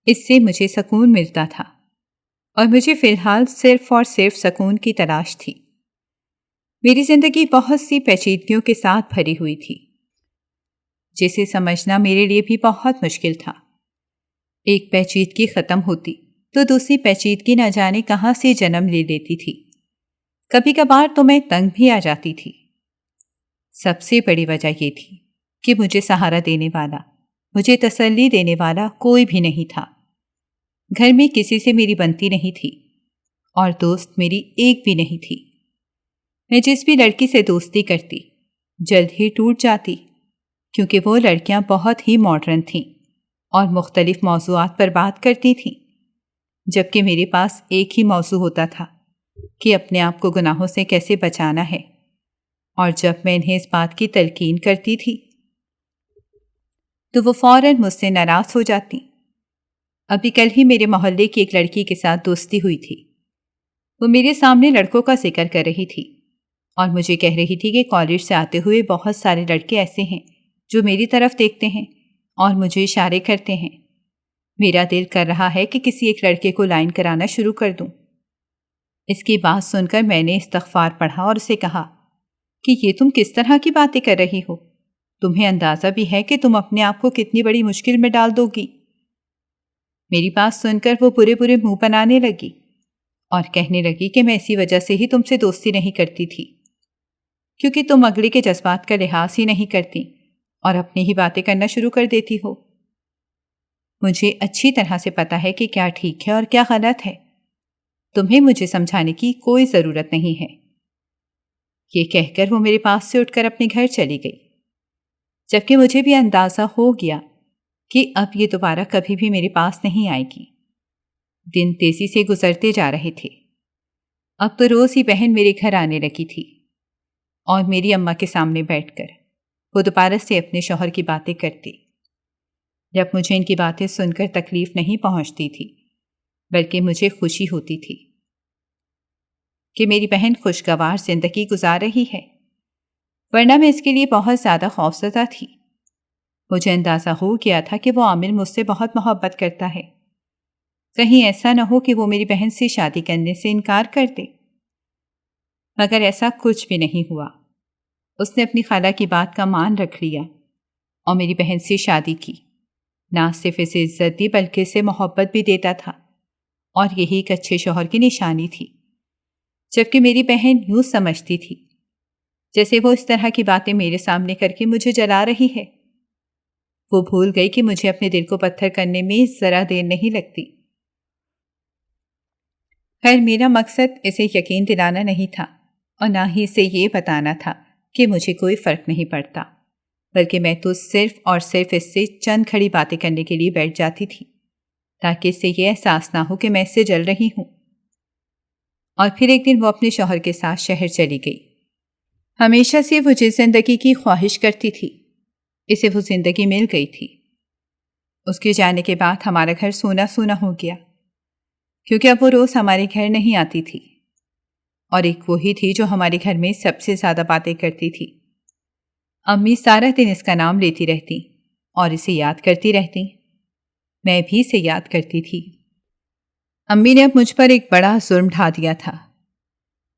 اس سے مجھے سکون ملتا تھا اور مجھے فی الحال صرف اور صرف سکون کی تلاش تھی۔ میری زندگی بہت سی پیچیدگیوں کے ساتھ بھری ہوئی تھی جسے سمجھنا میرے لیے بھی بہت مشکل تھا۔ ایک پیچیدگی ختم ہوتی تو دوسری پیچیدگی نہ جانے کہاں سے جنم لے لیتی تھی۔ کبھی کبھار تو میں تنگ بھی آ جاتی تھی۔ سب سے بڑی وجہ یہ تھی کہ مجھے سہارا دینے والا، مجھے تسلی دینے والا کوئی بھی نہیں تھا۔ گھر میں کسی سے میری بنتی نہیں تھی اور دوست میری ایک بھی نہیں تھی۔ میں جس بھی لڑکی سے دوستی کرتی جلد ہی ٹوٹ جاتی کیونکہ وہ لڑکیاں بہت ہی ماڈرن تھیں اور مختلف موضوعات پر بات کرتی تھیں، جبکہ میرے پاس ایک ہی موضوع ہوتا تھا کہ اپنے آپ کو گناہوں سے کیسے بچانا ہے۔ اور جب میں انہیں اس بات کی تلقین کرتی تھی تو وہ فوراً مجھ سے ناراض ہو جاتی۔ ابھی کل ہی میرے محلے کی ایک لڑکی کے ساتھ دوستی ہوئی تھی۔ وہ میرے سامنے لڑکوں کا ذکر کر رہی تھی اور مجھے کہہ رہی تھی کہ کالج سے آتے ہوئے بہت سارے لڑکے ایسے ہیں جو میری طرف دیکھتے ہیں اور مجھے اشارے کرتے ہیں۔ میرا دل کر رہا ہے کہ کسی ایک لڑکے کو لائن کرانا شروع کر دوں۔ اس کی بات سن کر میں نے استغفار پڑھا اور اسے کہا کہ یہ تم کس طرح کی باتیں کر رہی ہو؟ تمہیں اندازہ بھی ہے کہ تم اپنے آپ کو کتنی بڑی مشکل میں ڈال دو گی؟ میری بات سن کر وہ برے برے منہ بنانے لگی اور کہنے لگی کہ میں اسی وجہ سے ہی تم سے دوستی نہیں کرتی تھی کیونکہ تم اگلے کے جذبات کا لحاظ ہی نہیں کرتی اور اپنی ہی باتیں کرنا شروع کر دیتی ہو۔ مجھے اچھی طرح سے پتا ہے کہ کیا ٹھیک ہے اور کیا غلط ہے۔ تمہیں مجھے سمجھانے کی کوئی ضرورت نہیں ہے۔ یہ کہہ کر وہ میرے پاس سے اٹھ کر اپنے گھر چلی گئی، جبکہ مجھے بھی اندازہ ہو گیا کہ اب یہ دوبارہ کبھی بھی میرے پاس نہیں آئے گی۔ دن تیزی سے گزرتے جا رہے تھے۔ اب تو روز ہی بہن میرے گھر آنے لگی تھی اور میری اماں کے سامنے بیٹھ کر وہ دوبارہ سے اپنے شوہر کی باتیں کرتی۔ جب مجھے ان کی باتیں سن کر تکلیف نہیں پہنچتی تھی بلکہ مجھے خوشی ہوتی تھی کہ میری بہن خوشگوار زندگی گزار رہی ہے، ورنہ میں اس کے لیے بہت زیادہ خوفزدہ تھی۔ مجھے اندازہ ہو گیا تھا کہ وہ عامر مجھ سے بہت محبت کرتا ہے، کہیں ایسا نہ ہو کہ وہ میری بہن سے شادی کرنے سے انکار کر دے۔ مگر ایسا کچھ بھی نہیں ہوا۔ اس نے اپنی خالہ کی بات کا مان رکھ لیا اور میری بہن سے شادی کی۔ نہ صرف اسے عزت دی بلکہ اسے محبت بھی دیتا تھا اور یہی ایک اچھے شوہر کی نشانی تھی، جبکہ میری بہن یوں سمجھتی تھی جیسے وہ اس طرح کی باتیں میرے سامنے کر کے مجھے جلا رہی ہے۔ وہ بھول گئی کہ مجھے اپنے دل کو پتھر کرنے میں ذرا دیر نہیں لگتی۔ خیر، میرا مقصد اسے یقین دلانا نہیں تھا اور نہ ہی اسے یہ بتانا تھا کہ مجھے کوئی فرق نہیں پڑتا، بلکہ میں تو صرف اور صرف اس سے چند کھڑی باتیں کرنے کے لیے بیٹھ جاتی تھی تاکہ اس سے یہ احساس نہ ہو کہ میں اس سے جل رہی ہوں۔ اور پھر ایک دن وہ اپنے شوہر کے ساتھ شہر چلی گئی۔ ہمیشہ سے وہ جس زندگی کی خواہش کرتی تھی، اسے وہ زندگی مل گئی تھی۔ اس کے جانے کے بعد ہمارا گھر سونا سونا ہو گیا، کیونکہ اب وہ روز ہمارے گھر نہیں آتی تھی، اور ایک وہی تھی جو ہمارے گھر میں سب سے زیادہ باتیں کرتی تھی۔ امی سارا دن اس کا نام لیتی رہتی اور اسے یاد کرتی رہتی۔ میں بھی اسے یاد کرتی تھی۔ امی نے اب مجھ پر ایک بڑا ظلم ڈھا دیا تھا۔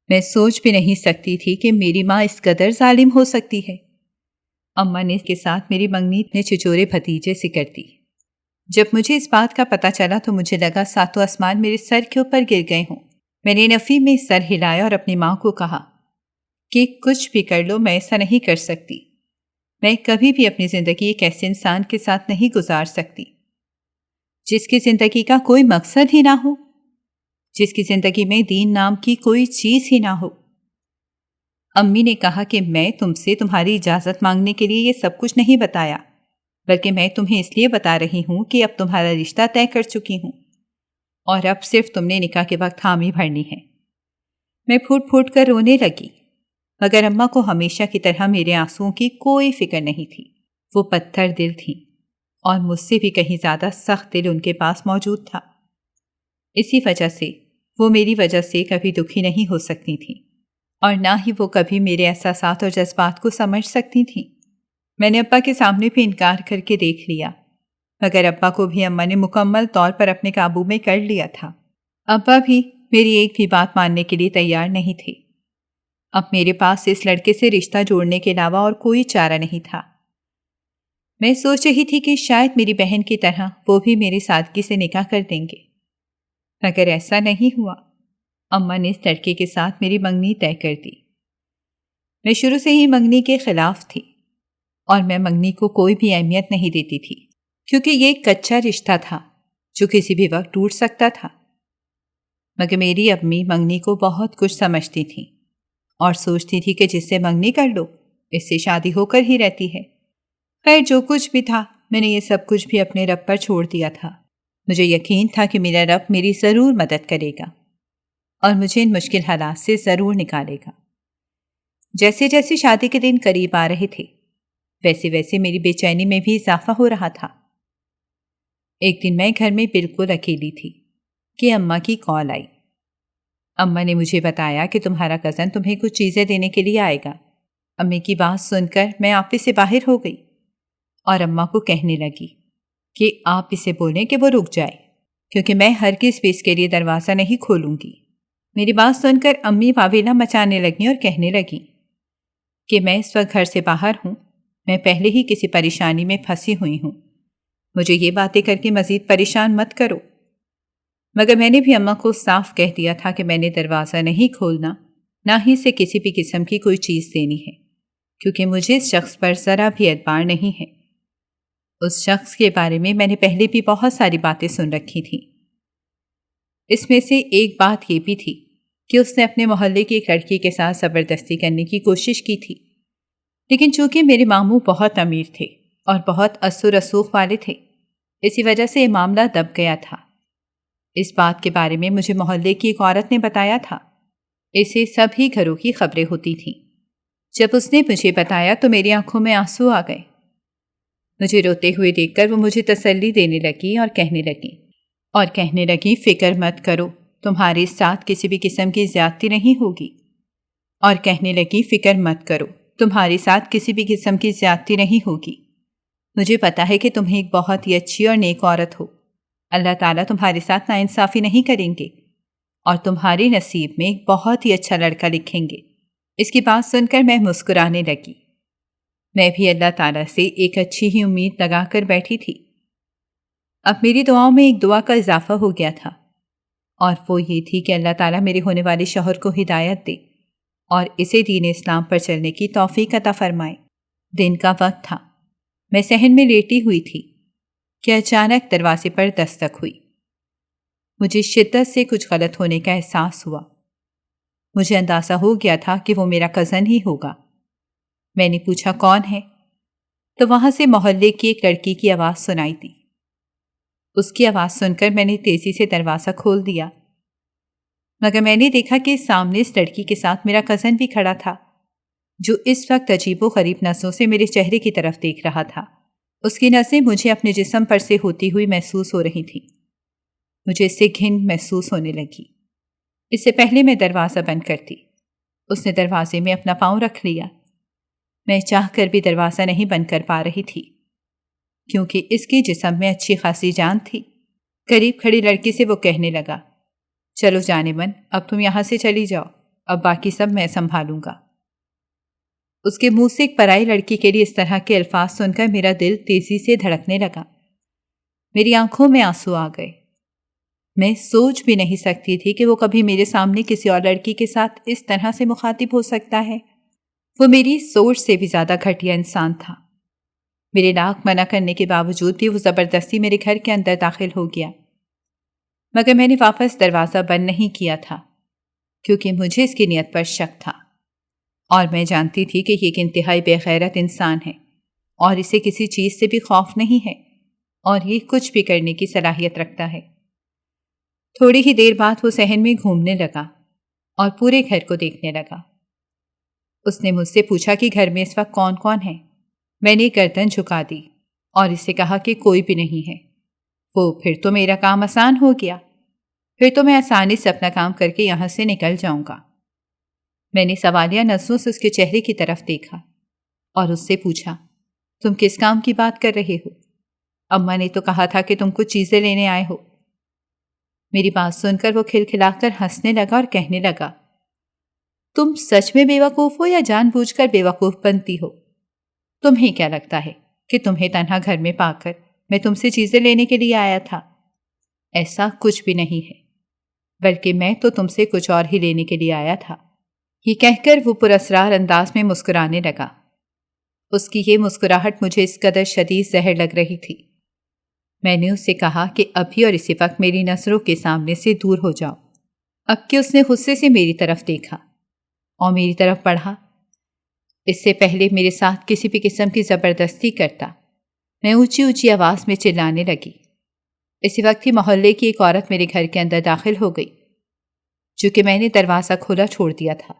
میں سوچ بھی نہیں سکتی تھی کہ میری ماں اس قدر ظالم ہو سکتی ہے۔ اماں نے اس کے ساتھ میری منگنی اپنے چچورے بھتیجے سے کر دی۔ جب مجھے اس بات کا پتہ چلا تو مجھے لگا ساتوں آسمان میرے سر کے اوپر گر گئے ہوں۔ میں نے نفی میں سر ہلایا اور اپنی ماں کو کہا کہ کچھ بھی کر لو، میں ایسا نہیں کر سکتی۔ میں کبھی بھی اپنی زندگی ایک ایسے انسان کے ساتھ نہیں گزار سکتی جس کی زندگی کا کوئی مقصد ہی نہ ہو، جس کی زندگی میں دین نام کی کوئی چیز ہی نہ ہو۔ امی نے کہا کہ میں تم سے تمہاری اجازت مانگنے کے لیے یہ سب کچھ نہیں بتایا، بلکہ میں تمہیں اس لیے بتا رہی ہوں کہ اب تمہارا رشتہ طے کر چکی ہوں اور اب صرف تم نے نکاح کے وقت حامی بھرنی ہے۔ میں پھوٹ پھوٹ کر رونے لگی، مگر اماں کو ہمیشہ کی طرح میرے آنسوؤں کی کوئی فکر نہیں تھی۔ وہ پتھر دل تھیں اور مجھ سے بھی کہیں زیادہ سخت دل ان کے پاس موجود تھا۔ اسی وجہ سے وہ میری وجہ سے کبھی دکھی نہیں ہو سکتی تھیں اور نہ ہی وہ کبھی میرے احساسات اور جذبات کو سمجھ سکتی تھیں۔ میں نے ابا کے سامنے بھی انکار کر کے دیکھ لیا، مگر ابا کو بھی اماں نے مکمل طور پر اپنے قابو میں کر لیا تھا۔ ابا بھی میری ایک بھی بات ماننے کے لیے تیار نہیں تھے۔ اب میرے پاس اس لڑکے سے رشتہ جوڑنے کے علاوہ اور کوئی چارہ نہیں تھا۔ میں سوچ رہی تھی کہ شاید میری بہن کی طرح وہ بھی میری سادگی سے نکاح کر دیں گے، مگر ایسا نہیں ہوا۔ اماں نے اس لڑکے کے ساتھ میری منگنی طے کر دی۔ میں شروع سے ہی منگنی کے خلاف تھی اور میں منگنی کو کوئی بھی اہمیت نہیں دیتی تھی، کیونکہ یہ ایک کچا رشتہ تھا جو کسی بھی وقت ٹوٹ سکتا تھا۔ مگر میری امی منگنی کو بہت کچھ سمجھتی تھیں اور سوچتی تھی کہ جس سے منگنی کر لو اس سے شادی ہو کر ہی رہتی ہے۔ خیر، جو کچھ بھی تھا میں نے یہ سب کچھ بھی اپنے رب پر چھوڑ دیا تھا۔ مجھے یقین تھا کہ میرا رب میری ضرور مدد کرے گا اور مجھے ان مشکل حالات سے ضرور نکالے گا۔ جیسے جیسے شادی کے دن قریب آ رہے تھے ویسے ویسے میری بے چینی میں بھی اضافہ ہو رہا تھا۔ ایک دن میں گھر میں بالکل اکیلی تھی کہ اماں کی کال آئی۔ اماں نے مجھے بتایا کہ تمہارا کزن تمہیں کچھ چیزیں دینے کے لیے آئے گا۔ امی کی بات سن کر میں آفس سے باہر ہو گئی اور اماں کو کہنے لگی کہ آپ اسے بولیں کہ وہ رک جائے، کیونکہ میں ہرگز بھی اس کے لیے دروازہ نہیں کھولوں گی۔ میری بات سن کر امی واویلا مچانے لگیں اور کہنے لگیں کہ میں اس وقت گھر سے باہر ہوں، میں پہلے ہی کسی پریشانی میں پھنسی ہوئی ہوں، مجھے یہ باتیں کر کے مزید پریشان مت کرو۔ مگر میں نے بھی اماں کو صاف کہہ دیا تھا کہ میں نے دروازہ نہیں کھولنا، نہ ہی اسے کسی بھی قسم کی کوئی چیز دینی ہے، کیونکہ مجھے اس شخص پر ذرا بھی اعتبار نہیں ہے۔ اس شخص کے بارے میں نے پہلے بھی بہت ساری باتیں سن رکھی تھیں۔ اس میں سے ایک بات یہ بھی تھی کہ اس نے اپنے محلے کی ایک لڑکی کے ساتھ زبردستی کرنے کی کوشش کی تھی، لیکن چونکہ میرے ماموں بہت امیر تھے اور بہت اثر رسوخ والے تھے، اسی وجہ سے یہ معاملہ دب گیا تھا۔ اس بات کے بارے میں مجھے محلے کی ایک عورت نے بتایا تھا۔ اسے سبھی گھروں کی خبریں ہوتی تھیں۔ جب اس نے مجھے بتایا تو میری آنکھوں میں آنسو آ گئے۔ مجھے روتے ہوئے دیکھ کر وہ مجھے تسلی دینے لگی اور کہنے لگی فکر مت کرو، تمہارے ساتھ کسی بھی قسم کی زیادتی نہیں ہوگی، اور کہنے لگی فکر مت کرو، تمہارے ساتھ کسی بھی قسم کی زیادتی نہیں ہوگی۔ مجھے پتا ہے کہ تمہیں ایک بہت ہی اچھی اور نیک عورت ہو، اللہ تعالیٰ تمہارے ساتھ ناانصافی نہیں کریں گے اور تمہارے نصیب میں ایک بہت ہی اچھا لڑکا لکھیں گے۔ اس کی بات سن کر میں مسکرانے لگی۔ میں بھی اللہ تعالیٰ سے ایک اچھی ہی امید لگا کر بیٹھی تھی۔ اب میری دعاؤں میں ایک دعا کا اضافہ ہو گیا تھا، اور وہ یہ تھی کہ اللہ تعالیٰ میرے ہونے والے شوہر کو ہدایت دے اور اسے دین اسلام پر چلنے کی توفیق عطا فرمائے۔ دن کا وقت تھا، میں صحن میں لیٹی ہوئی تھی کہ اچانک دروازے پر دستک ہوئی۔ مجھے شدت سے کچھ غلط ہونے کا احساس ہوا۔ مجھے اندازہ ہو گیا تھا کہ وہ میرا کزن ہی ہوگا۔ میں نے پوچھا کون ہے؟ تو وہاں سے محلے کی ایک لڑکی کی آواز سنائی دی۔ اس کی آواز سن کر میں نے تیزی سے دروازہ کھول دیا، مگر میں نے دیکھا کہ سامنے اس لڑکی کے ساتھ میرا کزن بھی کھڑا تھا، جو اس وقت عجیب و غریب نظروں سے میرے چہرے کی طرف دیکھ رہا تھا۔ اس کی نظریں مجھے اپنے جسم پر سے ہوتی ہوئی محسوس ہو رہی تھیں۔ مجھے اس سے گھن محسوس ہونے لگی۔ اس سے پہلے میں دروازہ بند کرتی، اس نے دروازے میں اپنا پاؤں رکھ لیا۔ میں چاہ کر بھی دروازہ نہیں بند کر پا رہی تھی، کیونکہ اس کی جسم میں اچھی خاصی جان تھی۔ قریب کھڑی لڑکی سے وہ کہنے لگا، چلو جانے من، اب تم یہاں سے چلی جاؤ، اب باقی سب میں سنبھالوں گا۔ اس کے منہ سے ایک پرائی لڑکی کے لیے اس طرح کے الفاظ سن کر میرا دل تیزی سے دھڑکنے لگا۔ میری آنکھوں میں آنسو آ گئے۔ میں سوچ بھی نہیں سکتی تھی کہ وہ کبھی میرے سامنے کسی اور لڑکی کے ساتھ اس طرح سے مخاطب ہو سکتا ہے۔ وہ میری سوچ سے بھی زیادہ گھٹیا انسان تھا۔ میرے لاکھ منع کرنے کے باوجود بھی وہ زبردستی میرے گھر کے اندر داخل ہو گیا، مگر میں نے واپس دروازہ بند نہیں کیا تھا، کیونکہ مجھے اس کی نیت پر شک تھا، اور میں جانتی تھی کہ یہ ایک انتہائی بے غیرت انسان ہے، اور اسے کسی چیز سے بھی خوف نہیں ہے، اور یہ کچھ بھی کرنے کی صلاحیت رکھتا ہے۔ تھوڑی ہی دیر بعد وہ صحن میں گھومنے لگا اور پورے گھر کو دیکھنے لگا۔ اس نے مجھ سے پوچھا کہ گھر میں اس وقت کون کون ہے؟ میں نے گردن جھکا دی اور اسے کہا کہ کوئی بھی نہیں ہے۔ وہ پھر تو میرا کام آسان ہو گیا، پھر تو میں آسانی سے اپنا کام کر کے یہاں سے نکل جاؤں گا۔ میں نے سوالیہ نظروں سے اس کے چہرے کی طرف دیکھا اور اس سے پوچھا، تم کس کام کی بات کر رہے ہو؟ اماں نے تو کہا تھا کہ تم کچھ چیزیں لینے آئے ہو۔ میری بات سن کر وہ کھلکھلا کر ہنسنے لگا اور کہنے لگا، تم سچ میں بے وقوف ہو یا جان بوجھ کر بے وقوف بنتی ہو؟ تمہیں کیا لگتا ہے کہ تمہیں تنہا گھر میں پا کر میں تم سے چیزیں لینے کے لیے آیا تھا؟ ایسا کچھ بھی نہیں ہے، بلکہ میں تو تم سے کچھ اور ہی لینے کے لیے آیا تھا۔ یہ کہہ کر وہ پراسرار انداز میں مسکرانے لگا۔ اس کی یہ مسکراہٹ مجھے اس قدر شدید زہر لگ رہی تھی۔ میں نے اس سے کہا کہ ابھی اور اسی وقت میری نظروں کے سامنے سے دور ہو جاؤ۔ اب کہ اس نے غصے سے میری طرف دیکھا اور میری طرف بڑھا۔ اس سے پہلے میرے ساتھ کسی بھی قسم کی زبردستی کرتا، میں اونچی اونچی آواز میں چلانے لگی۔ اسی وقت ہی محلے کی ایک عورت میرے گھر کے اندر داخل ہو گئی، چونکہ میں نے دروازہ کھولا چھوڑ دیا تھا،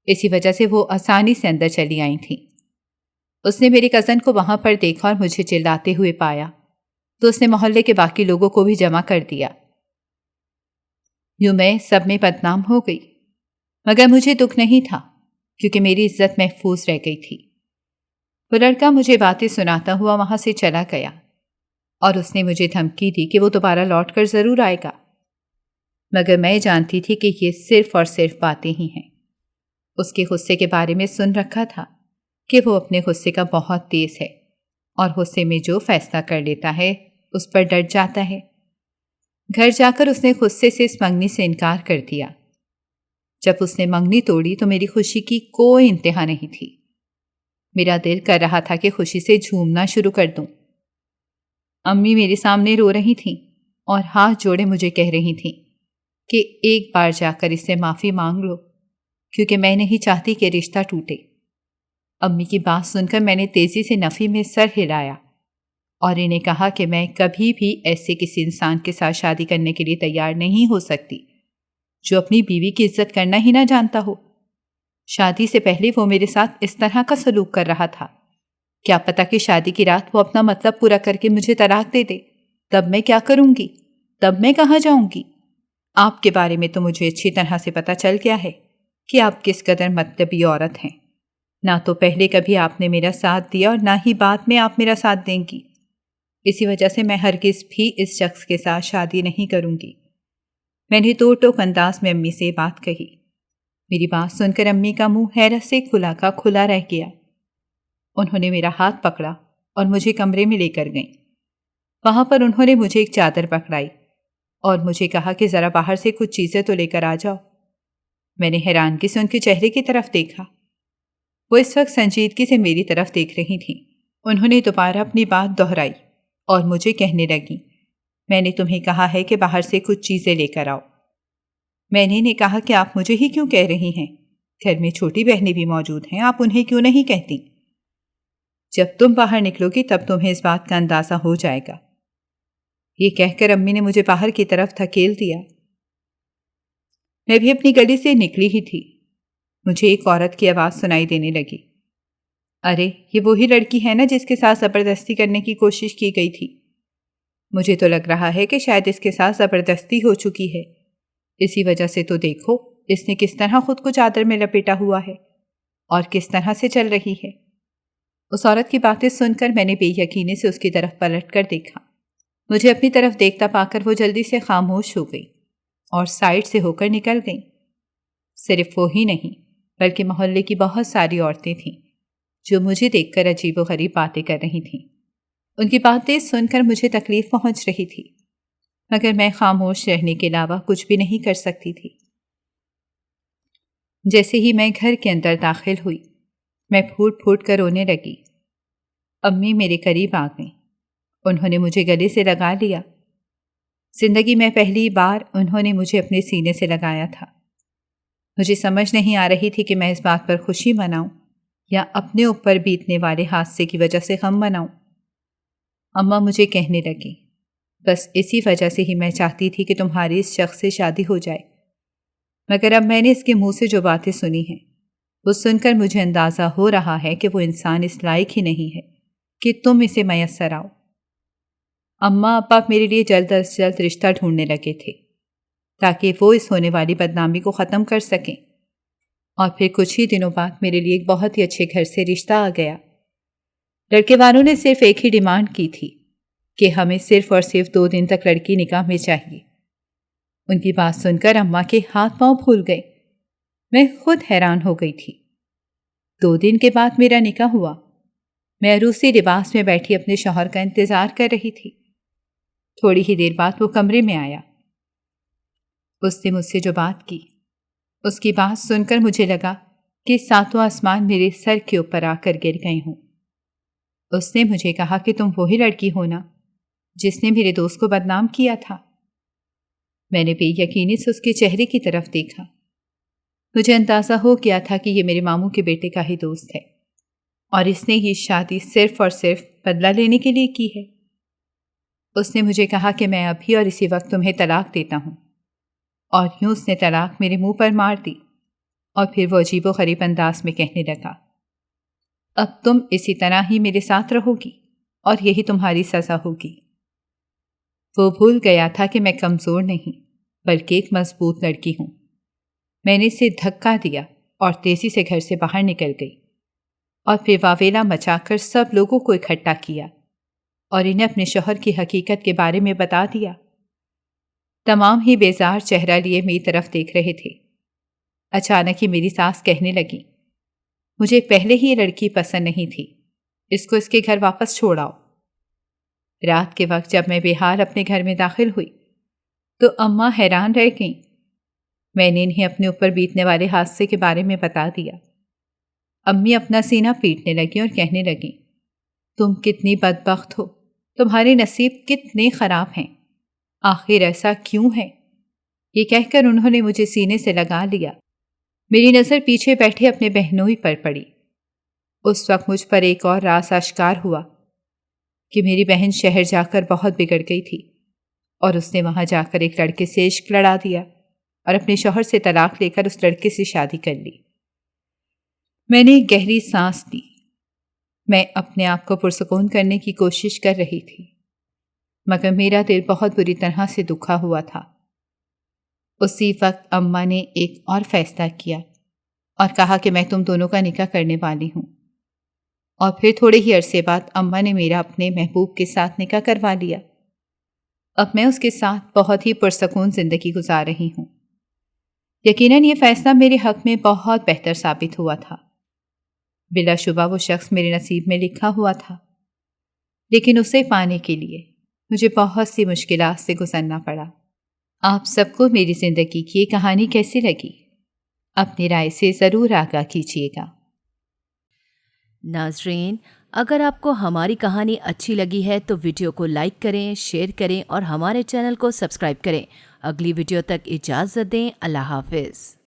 اسی وجہ سے وہ آسانی سے اندر چلی آئی تھیں۔ اس نے میرے کزن کو وہاں پر دیکھا اور مجھے چلاتے ہوئے پایا تو اس نے محلے کے باقی لوگوں کو بھی جمع کر دیا۔ یوں میں سب میں بدنام ہو گئی، مگر مجھے دکھ نہیں تھا، کیونکہ میری عزت محفوظ رہ گئی تھی۔ وہ لڑکا مجھے باتیں سناتا ہوا وہاں سے چلا گیا اور اس نے مجھے دھمکی دی کہ وہ دوبارہ لوٹ کر ضرور آئے گا، مگر میں جانتی تھی کہ یہ صرف اور صرف باتیں ہی ہیں۔ اس کے غصے کے بارے میں سن رکھا تھا کہ وہ اپنے غصے کا بہت تیز ہے اور غصے میں جو فیصلہ کر لیتا ہے اس پر ڈٹ جاتا ہے۔ گھر جا کر اس نے غصے سے اس منگنی سے انکار کر دیا۔ جب اس نے منگنی توڑی تو میری خوشی کی کوئی انتہا نہیں تھی۔ میرا دل کر رہا تھا کہ خوشی سے جھومنا شروع کر دوں۔ امی میرے سامنے رو رہی تھیں اور ہاتھ جوڑے مجھے کہہ رہی تھیں کہ ایک بار جا کر اس سے معافی مانگ لو، کیونکہ میں نہیں چاہتی کہ رشتہ ٹوٹے۔ امی کی بات سن کر میں نے تیزی سے نفی میں سر ہلایا اور انہیں کہا کہ میں کبھی بھی ایسے کسی انسان کے ساتھ شادی کرنے کے لیے تیار نہیں ہو سکتی جو اپنی بیوی کی عزت کرنا ہی نہ جانتا ہو۔ شادی سے پہلے وہ میرے ساتھ اس طرح کا سلوک کر رہا تھا، کیا پتہ کہ شادی کی رات وہ اپنا مطلب پورا کر کے مجھے طلاق دے دے، تب میں کیا کروں گی؟ تب میں کہاں جاؤں گی؟ آپ کے بارے میں تو مجھے اچھی طرح سے پتہ چل گیا ہے کہ آپ کس قدر مطلبی عورت ہیں۔ نہ تو پہلے کبھی آپ نے میرا ساتھ دیا اور نہ ہی بعد میں آپ میرا ساتھ دیں گی۔ اسی وجہ سے میں ہرگز بھی اس شخص کے ساتھ شادی نہیں کروں گی۔ میں نے دو ٹوک انداز میں امی سے بات کہی۔ میری بات سن کر امی کا منہ حیرت سے کھلا کا کھلا رہ گیا۔ انہوں نے میرا ہاتھ پکڑا اور مجھے کمرے میں لے کر گئیں۔ وہاں پر انہوں نے مجھے ایک چادر پکڑائی اور مجھے کہا کہ ذرا باہر سے کچھ چیزیں تو لے کر آ جاؤ۔ میں نے حیرانگی سے ان کے چہرے کی طرف دیکھا۔ وہ اس وقت سنجیدگی سے میری طرف دیکھ رہی تھیں انہوں نے دوبارہ اپنی بات دہرائی اور مجھے کہنے لگیں، میں نے تمہیں کہا ہے کہ باہر سے کچھ چیزیں لے کر آؤ۔ میں نے کہا کہ آپ مجھے ہی کیوں کہہ رہی ہیں؟ گھر میں چھوٹی بہنیں بھی موجود ہیں، آپ انہیں کیوں نہیں کہتی؟ جب تم باہر نکلو گی تب تمہیں اس بات کا اندازہ ہو جائے گا۔ یہ کہہ کر امی نے مجھے باہر کی طرف دھکیل دیا۔ میں بھی اپنی گلی سے نکلی ہی تھی، مجھے ایک عورت کی آواز سنائی دینے لگی، ارے یہ وہی لڑکی ہے نا جس کے ساتھ زبردستی کرنے کی کوشش کی گئی تھی؟ مجھے تو لگ رہا ہے کہ شاید اس کے ساتھ زبردستی ہو چکی ہے، اسی وجہ سے تو دیکھو اس نے کس طرح خود کو چادر میں لپیٹا ہوا ہے اور کس طرح سے چل رہی ہے۔ اس عورت کی باتیں سن کر میں نے بے یقینی سے اس کی طرف پلٹ کر دیکھا۔ مجھے اپنی طرف دیکھتا پا کر وہ جلدی سے خاموش ہو گئی اور سائڈ سے ہو کر نکل گئی۔ صرف وہ ہی نہیں بلکہ محلے کی بہت ساری عورتیں تھیں جو مجھے دیکھ کر عجیب و غریب باتیں کر رہی تھیں۔ ان کی باتیں سن کر مجھے تکلیف پہنچ رہی تھی، مگر میں خاموش رہنے کے علاوہ کچھ بھی نہیں کر سکتی تھی۔ جیسے ہی میں گھر کے اندر داخل ہوئی، میں پھوٹ پھوٹ کر رونے لگی۔ امی میرے قریب آ گئیں، انہوں نے مجھے گلے سے لگا لیا۔ زندگی میں پہلی بار انہوں نے مجھے اپنے سینے سے لگایا تھا۔ مجھے سمجھ نہیں آ رہی تھی کہ میں اس بات پر خوشی مناؤں یا اپنے اوپر بیتنے والے حادثے کی وجہ سے غم مناؤں۔ اماں مجھے کہنے لگی، بس اسی وجہ سے ہی میں چاہتی تھی کہ تمہاری اس شخص سے شادی ہو جائے، مگر اب میں نے اس کے منہ سے جو باتیں سنی ہیں وہ سن کر مجھے اندازہ ہو رہا ہے کہ وہ انسان اس لائق ہی نہیں ہے کہ تم اسے میسر آؤ۔ اماں ابا میرے لیے جلد از جلد رشتہ ڈھونڈنے لگے تھے تاکہ وہ اس ہونے والی بدنامی کو ختم کر سکیں، اور پھر کچھ ہی دنوں بعد میرے لیے ایک بہت ہی اچھے گھر سے رشتہ آ گیا۔ لڑکے والوں نے صرف ایک ہی ڈیمانڈ کی تھی کہ ہمیں صرف اور صرف 2 دن تک لڑکی نکاح میں چاہیے۔ ان کی بات سن کر اماں کے ہاتھ پاؤں پھول گئے۔ میں خود حیران ہو گئی تھی۔ 2 دن کے بعد میرا نکاح ہوا۔ میں عروسی لباس میں بیٹھی اپنے شوہر کا انتظار کر رہی تھی۔ تھوڑی ہی دیر بعد وہ کمرے میں آیا۔ اس نے مجھ سے جو بات کی، اس کی بات سن کر مجھے لگا کہ 7 آسمان میرے سر کے اوپر آ کر گر گئے ہوں۔ اس نے مجھے کہا کہ تم وہی لڑکی ہو نا جس نے میرے دوست کو بدنام کیا تھا۔ میں نے بے یقینی سے اس کے چہرے کی طرف دیکھا۔ مجھے اندازہ ہو گیا تھا کہ یہ میرے ماموں کے بیٹے کا ہی دوست ہے اور اس نے یہ شادی صرف اور صرف بدلہ لینے کے لیے کی ہے۔ اس نے مجھے کہا کہ میں ابھی اور اسی وقت تمہیں طلاق دیتا ہوں، اور یوں اس نے طلاق میرے منہ پر مار دی، اور پھر وہ عجیب و غریب انداز میں کہنے لگا، اب تم اسی طرح ہی میرے ساتھ رہو گی اور یہی تمہاری سزا ہوگی۔ وہ بھول گیا تھا کہ میں کمزور نہیں بلکہ ایک مضبوط لڑکی ہوں۔ میں نے اسے دھکا دیا اور تیزی سے گھر سے باہر نکل گئی، اور پھر واویلا مچا کر سب لوگوں کو اکٹھا کیا اور انہیں اپنے شوہر کی حقیقت کے بارے میں بتا دیا۔ تمام ہی بیزار چہرہ لیے میری طرف دیکھ رہے تھے۔ اچانک ہی میری ساس کہنے لگی، مجھے پہلے ہی یہ لڑکی پسند نہیں تھی، اس کو اس کے گھر واپس چھوڑاؤ۔ رات کے وقت جب میں بے حال اپنے گھر میں داخل ہوئی تو اماں حیران رہ گئیں۔ میں نے انہیں اپنے اوپر بیتنے والے حادثے کے بارے میں بتا دیا۔ امی اپنا سینہ پیٹنے لگیں اور کہنے لگیں، تم کتنی بدبخت ہو، تمہارے نصیب کتنے خراب ہیں، آخر ایسا کیوں ہے؟ یہ کہہ کر انہوں نے مجھے سینے سے لگا لیا۔ میری نظر پیچھے بیٹھے اپنے بہنوئی پر پڑی۔ اس وقت مجھ پر ایک اور راز آشکار ہوا کہ میری بہن شہر جا کر بہت بگڑ گئی تھی، اور اس نے وہاں جا کر ایک لڑکے سے عشق لڑا دیا اور اپنے شوہر سے طلاق لے کر اس لڑکے سے شادی کر لی۔ میں نے ایک گہری سانس لی۔ میں اپنے آپ کو پرسکون کرنے کی کوشش کر رہی تھی، مگر میرا دل بہت بری طرح سے دکھا ہوا تھا۔ اسی وقت اماں نے ایک اور فیصلہ کیا اور کہا کہ میں تم دونوں کا نکاح کرنے والی ہوں، اور پھر تھوڑے ہی عرصے بعد اماں نے میرا اپنے محبوب کے ساتھ نکاح کروا لیا۔ اب میں اس کے ساتھ بہت ہی پرسکون زندگی گزار رہی ہوں۔ یقیناً یہ فیصلہ میرے حق میں بہت بہتر ثابت ہوا تھا۔ بلا شبہ وہ شخص میرے نصیب میں لکھا ہوا تھا، لیکن اسے پانے کے لیے مجھے بہت سی مشکلات سے گزرنا پڑا۔ آپ سب کو میری زندگی کی یہ کہانی کیسی لگی؟ اپنی رائے سے ضرور آگاہ کیجیے گا۔ ناظرین، اگر آپ کو ہماری کہانی اچھی لگی ہے تو ویڈیو کو لائک کریں، شیئر کریں اور ہمارے چینل کو سبسکرائب کریں۔ اگلی ویڈیو تک اجازت دیں۔ اللہ حافظ۔